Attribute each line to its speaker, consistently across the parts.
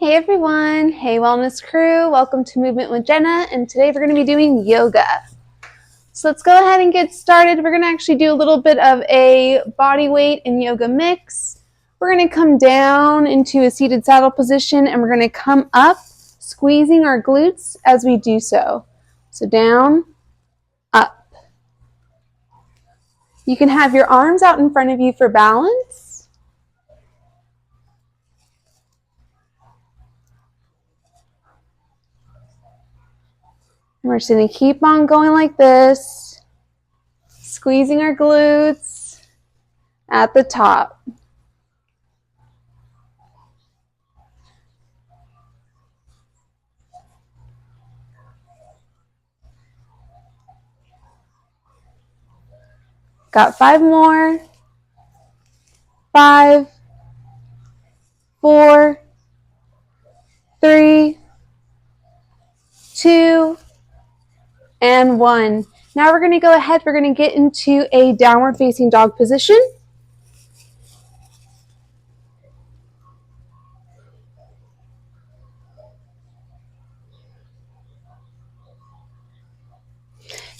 Speaker 1: Hey everyone, hey wellness crew, welcome to Movement with Jenna, and today we're going to be doing yoga. So let's go ahead and get started. We're going to actually do a little bit of a body weight and yoga mix. We're going to come down into a seated saddle position and we're going to come up, squeezing our glutes as we do so. So down, up. You can have your arms out in front of you for balance. We're just going to keep on going like this, squeezing our glutes at the top. Got 5 more. 5, 4, 3, 2, and 1. Now we're going to go ahead, we're going to get into a downward facing dog position.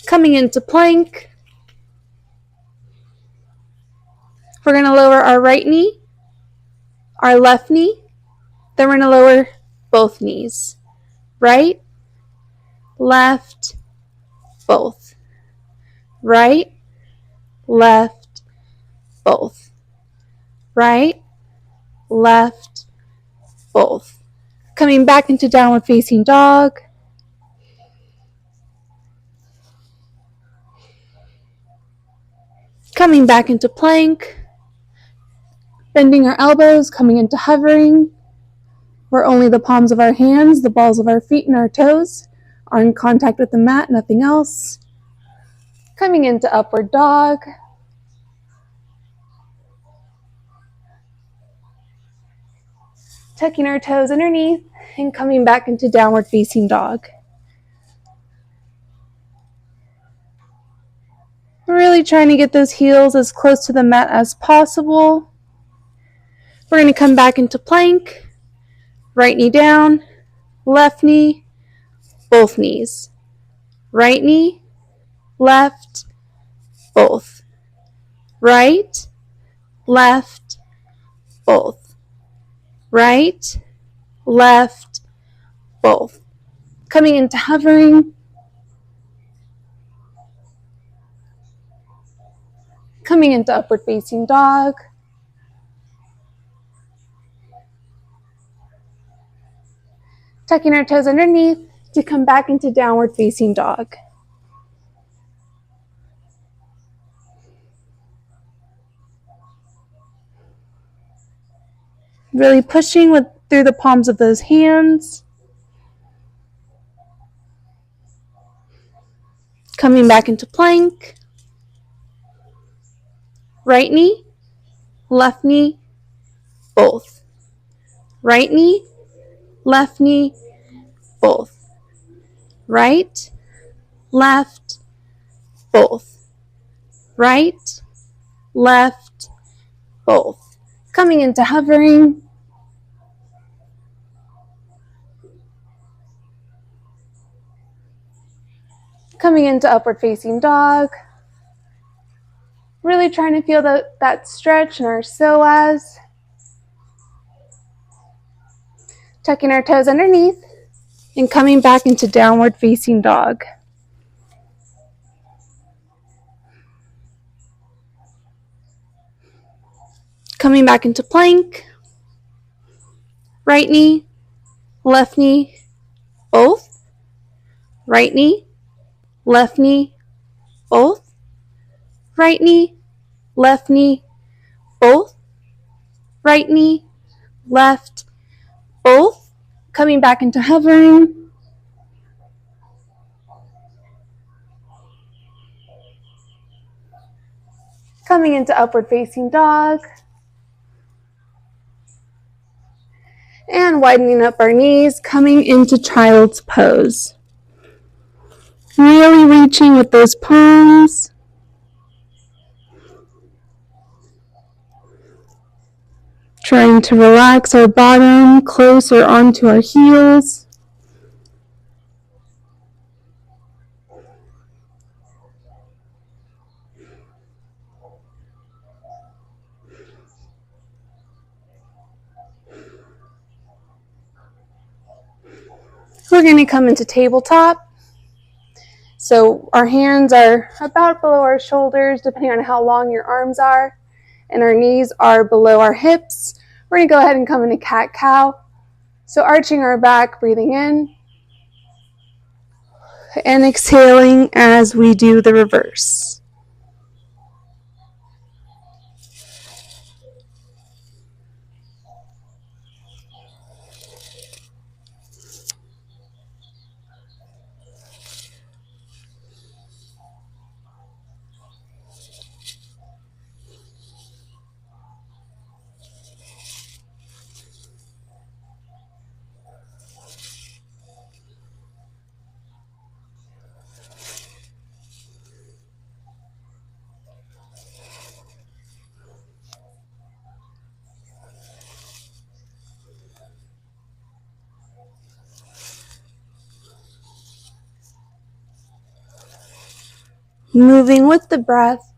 Speaker 1: Coming into plank. We're going to lower our right knee, our left knee, then we're going to lower both knees. Right, left, both. Right, left, both. Right, left, both. Coming back into downward facing dog. Coming back into plank. Bending our elbows, coming into hovering, where only the palms of our hands, the balls of our feet, and our toes are in contact with the mat, nothing else. Coming into upward dog. Tucking our toes underneath and coming back into downward facing dog. Really trying to get those heels as close to the mat as possible. We're going to come back into plank. Right knee down, left knee, both knees. Right knee, left, both. Right, left, both. Right, left, both. Coming into hovering. Coming into upward facing dog. Tucking our toes underneath to come back into downward facing dog. Really pushing through the palms of those hands. Coming back into plank. Right knee, left knee, both. Right knee, left knee, both. Right, left, both. Right, left, both. Coming into hovering. Coming into upward facing dog. Really trying to feel that stretch in our psoas. Tucking our toes underneath and coming back into downward facing dog. Coming back into plank. Right knee, left knee, both. Right knee, left knee, both. Right knee, left knee, both. Right knee, left, both. Coming back into hovering. Coming into upward facing dog. And widening up our knees, coming into child's pose. Really reaching with those palms. Trying to relax our bottom closer onto our heels. We're going to come into tabletop. So our hands are about below our shoulders, depending on how long your arms are, and our knees are below our hips. We're going to go ahead and come into cat-cow. So arching our back, breathing in, and exhaling as we do the reverse. Moving with the breath.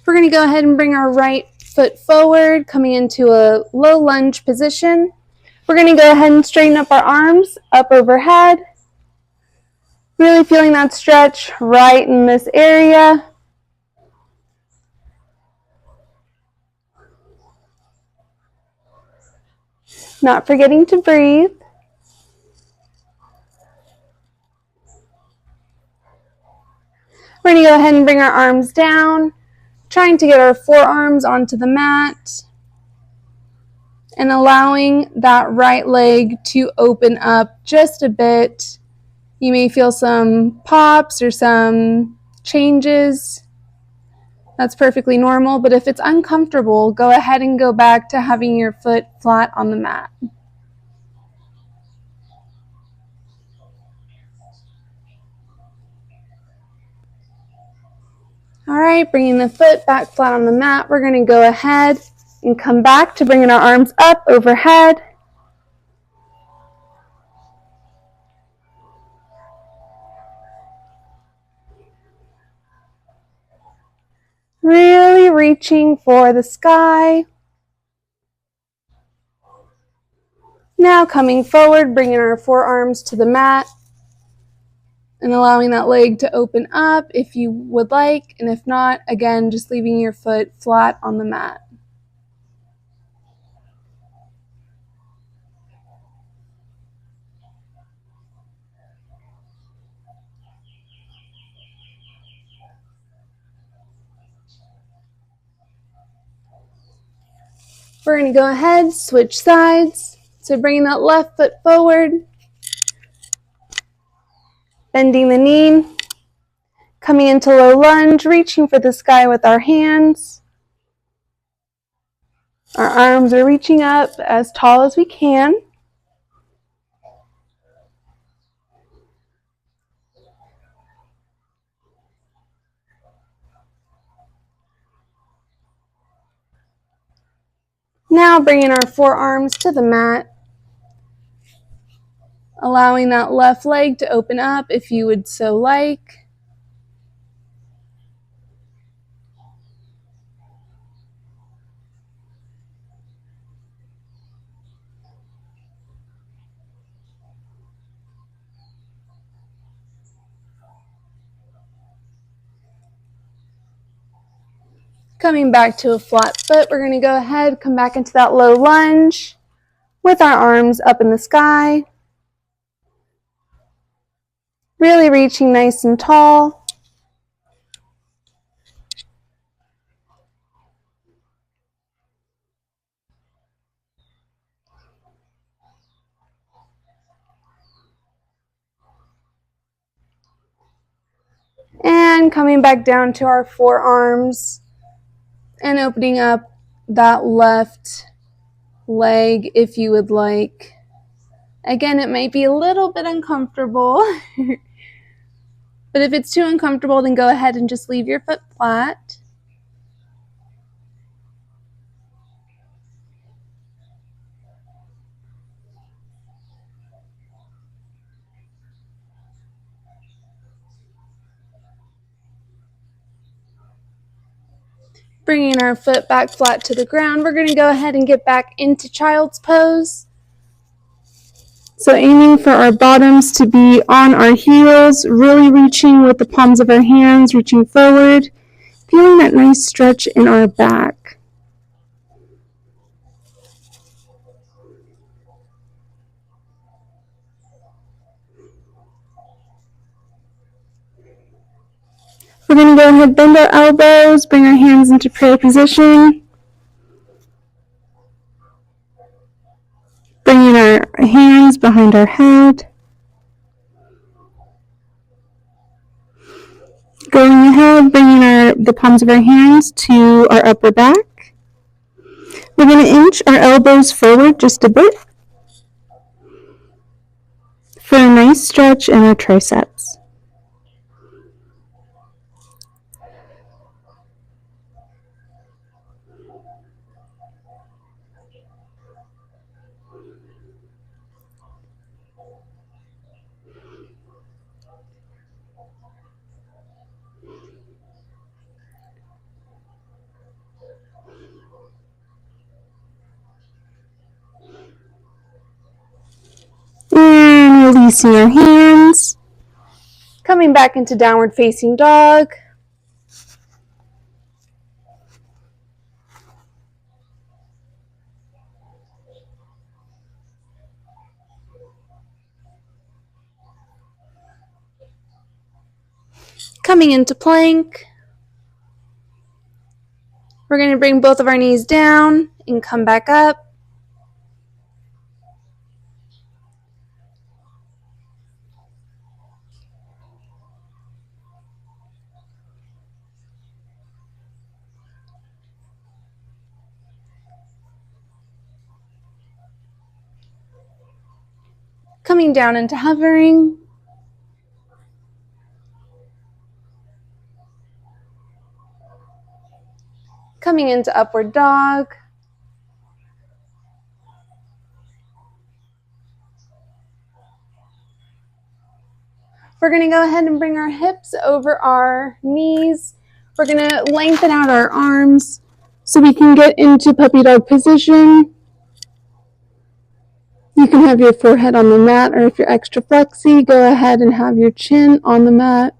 Speaker 1: We're going to go ahead and bring our right foot forward, coming into a low lunge position. We're going to go ahead and straighten up our arms up overhead. Really feeling that stretch right in this area. Not forgetting to breathe. We're going to go ahead and bring our arms down, trying to get our forearms onto the mat and allowing that right leg to open up just a bit. You may feel some pops or some changes. That's perfectly normal, but if it's uncomfortable, go ahead and go back to having your foot flat on the mat. All right, bringing the foot back flat on the mat, we're going to go ahead and come back to bringing our arms up overhead. Really reaching for the sky. Now coming forward, bringing our forearms to the mat and allowing that leg to open up if you would like, and if not, again, just leaving your foot flat on the mat. We're going to go ahead, switch sides. So bringing that left foot forward, bending the knee, coming into low lunge, reaching for the sky with our hands. Our arms are reaching up as tall as we can. Now bringing our forearms to the mat, allowing that left leg to open up if you would so like. Coming back to a flat foot, we're going to go ahead, come back into that low lunge with our arms up in the sky. Really reaching nice and tall. then coming back down to our forearms and opening up that left leg if you would like. Again, it might be a little bit uncomfortable, but if it's too uncomfortable, then go ahead and just leave your foot flat. Bringing our foot back flat to the ground, we're going to go ahead and get back into child's pose. So aiming for our bottoms to be on our heels, really reaching with the palms of our hands, reaching forward, feeling that nice stretch in our back. We're going to go ahead, bend our elbows, bring our hands into prayer position. Bringing our hands behind our head. Going ahead, bringing the palms of our hands to our upper back. We're going to inch our elbows forward just a bit for a nice stretch in our triceps. And releasing our hands. Coming back into downward facing dog. Coming into plank. We're going to bring both of our knees down and come back up. Coming down into hovering. Coming into upward dog. We're going to go ahead and bring our hips over our knees. We're going to lengthen out our arms so we can get into puppy dog position. You can have your forehead on the mat, or if you're extra flexy, go ahead and have your chin on the mat.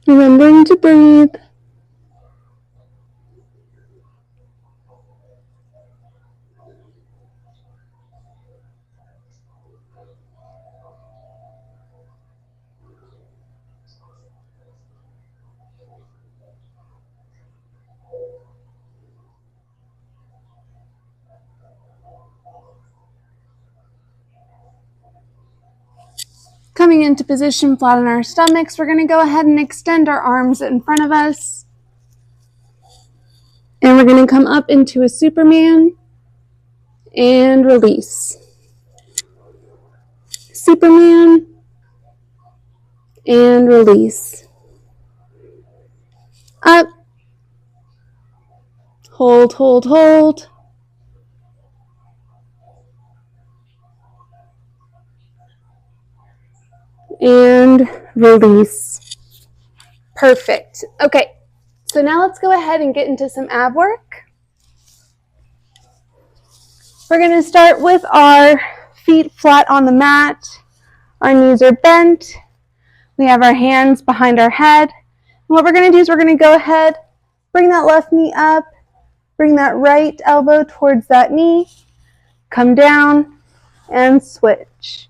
Speaker 1: Remembering to breathe. Coming into position flat on our stomachs, we're going to go ahead and extend our arms in front of us. And we're going to come up into a Superman and release. Superman and release. Up. Hold, hold, hold. And release. Perfect. Okay, so now let's go ahead and get into some ab work. We're going to start with our feet flat on the mat. Our knees are bent. We have our hands behind our head. And what we're going to do is we're going to go ahead Bring that left knee up. Bring that right elbow towards that knee. Come down and switch.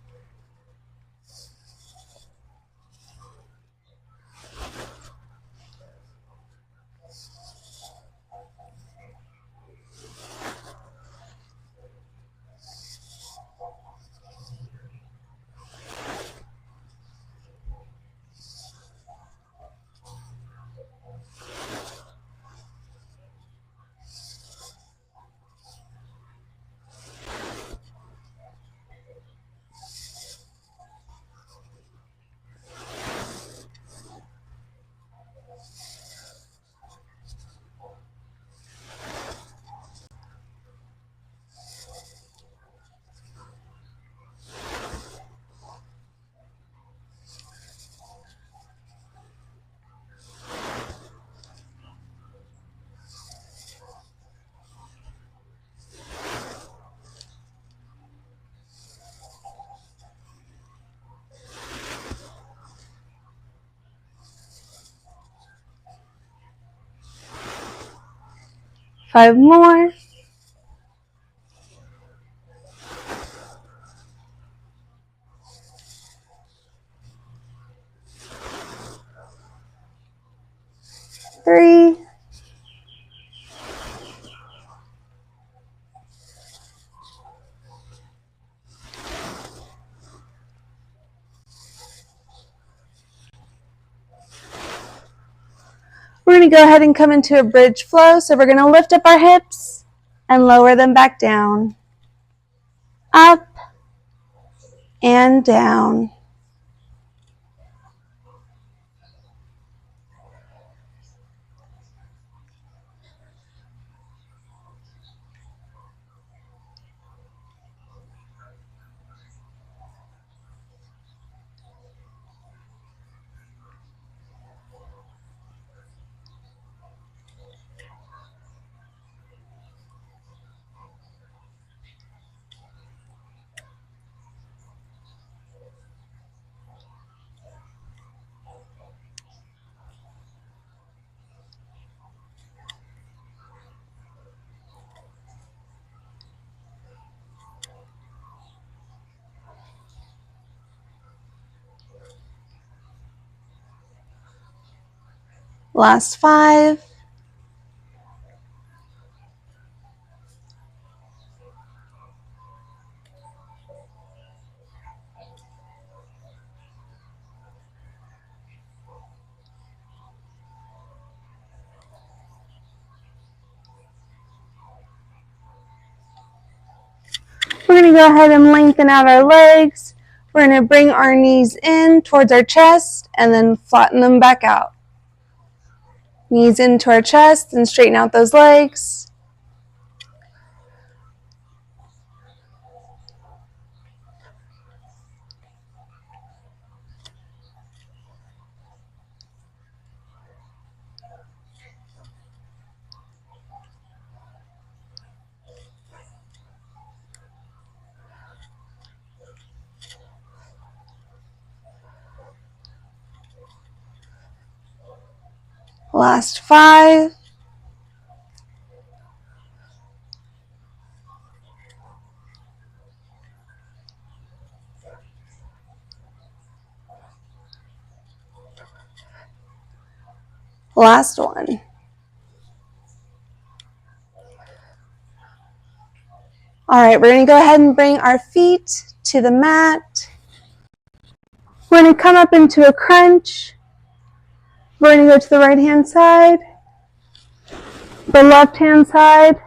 Speaker 1: Five more. Three. We're going to go ahead and come into a bridge flow. So we're going to lift up our hips and lower them back down. Up and down. Last 5. We're going to go ahead and lengthen out our legs. We're going to bring our knees in towards our chest and then flatten them back out. Knees into our chest and straighten out those legs. Last 5. Last one. All right, we're going to go ahead and bring our feet to the mat. We're going to come up into a crunch. We're going to go to the right hand side, the left hand side,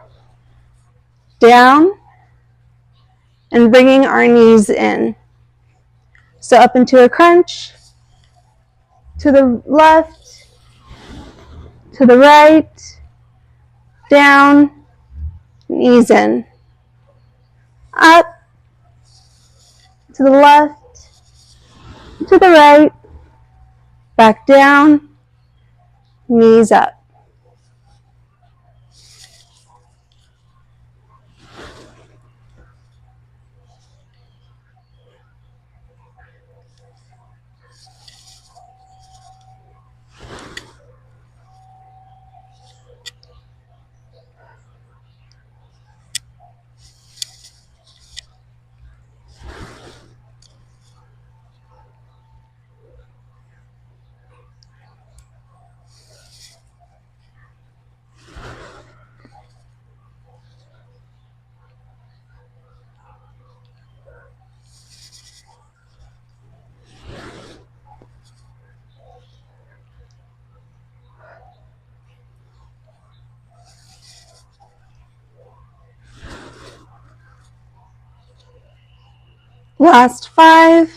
Speaker 1: down, and bringing our knees in. So up into a crunch, to the left, to the right, down, knees in. Up, to the left, to the right, back down, knees up. Last 5.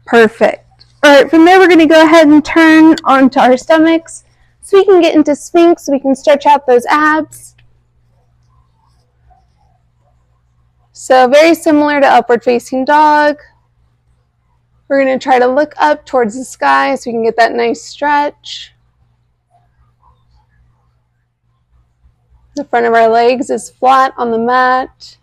Speaker 1: Perfect. All right, from there we're going to go ahead and turn onto our stomachs so we can get into Sphinx, so we can stretch out those abs. So very similar to upward facing dog. We're going to try to look up towards the sky so we can get that nice stretch. The front of our legs is flat on the mat.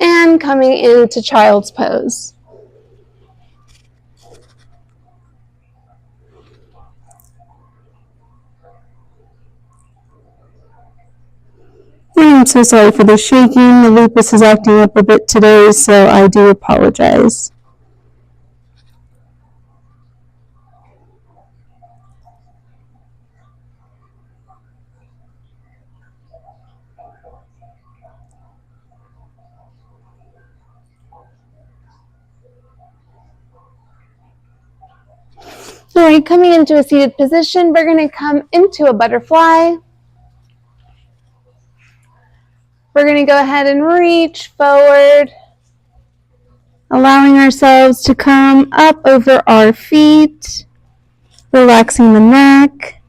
Speaker 1: And coming into child's pose. I'm so sorry for the shaking. The lupus is acting up a bit today, so I do apologize. All right, coming into a seated position, we're going to come into a butterfly. We're going to go ahead and reach forward, allowing ourselves to come up over our feet, relaxing the neck.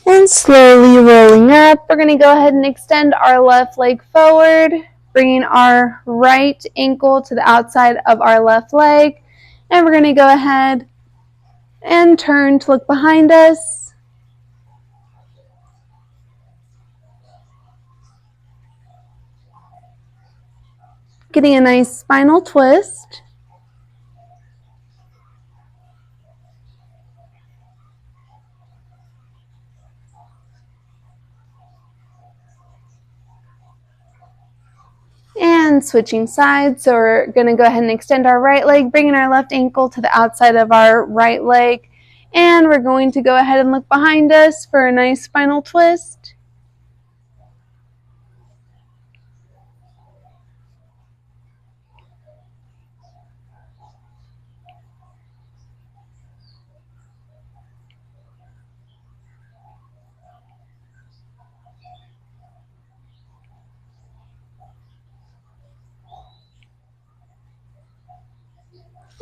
Speaker 1: And slowly rolling up, we're going to go ahead and extend our left leg forward, bringing our right ankle to the outside of our left leg. And we're going to go ahead and turn to look behind us. Getting a nice spinal twist. And switching sides, so we're going to go ahead and extend our right leg, bringing our left ankle to the outside of our right leg. And we're going to go ahead and look behind us for a nice spinal twist.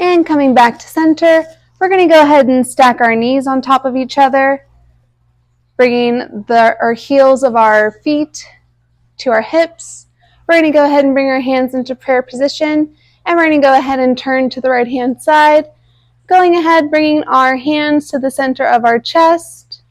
Speaker 1: And coming back to center, we're going to go ahead and stack our knees on top of each other, bringing our heels of our feet to our hips. We're going to go ahead and bring our hands into prayer position, and we're going to go ahead and turn to the right hand side, going ahead, bringing our hands to the center of our chest.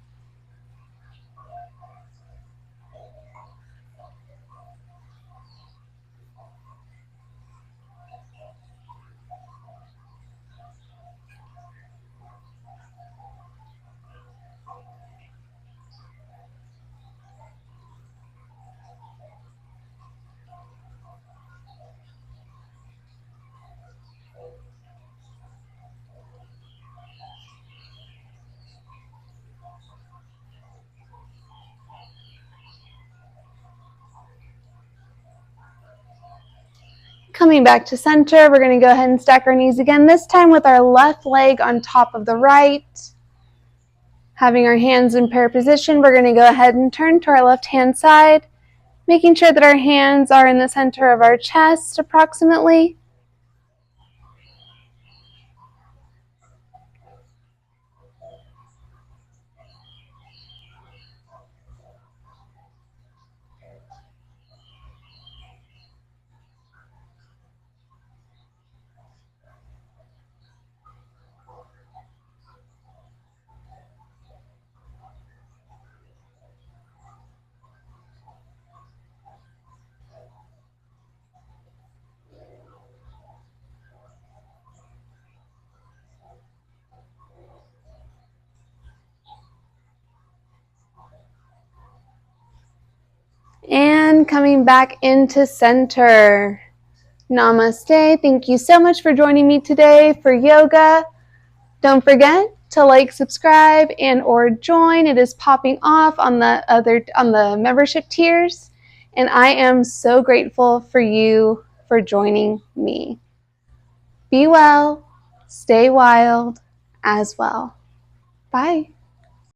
Speaker 1: Coming back to center, we're going to go ahead and stack our knees again, this time with our left leg on top of the right. Having our hands in prayer position, we're going to go ahead and turn to our left-hand side, making sure that our hands are in the center of our chest approximately. And coming back into center. Namaste. Thank you so much for joining me today for yoga. Don't forget to like, subscribe, and or join. It is popping off on the membership tiers. And I am so grateful for you for joining me. Be well, stay wild as well. Bye.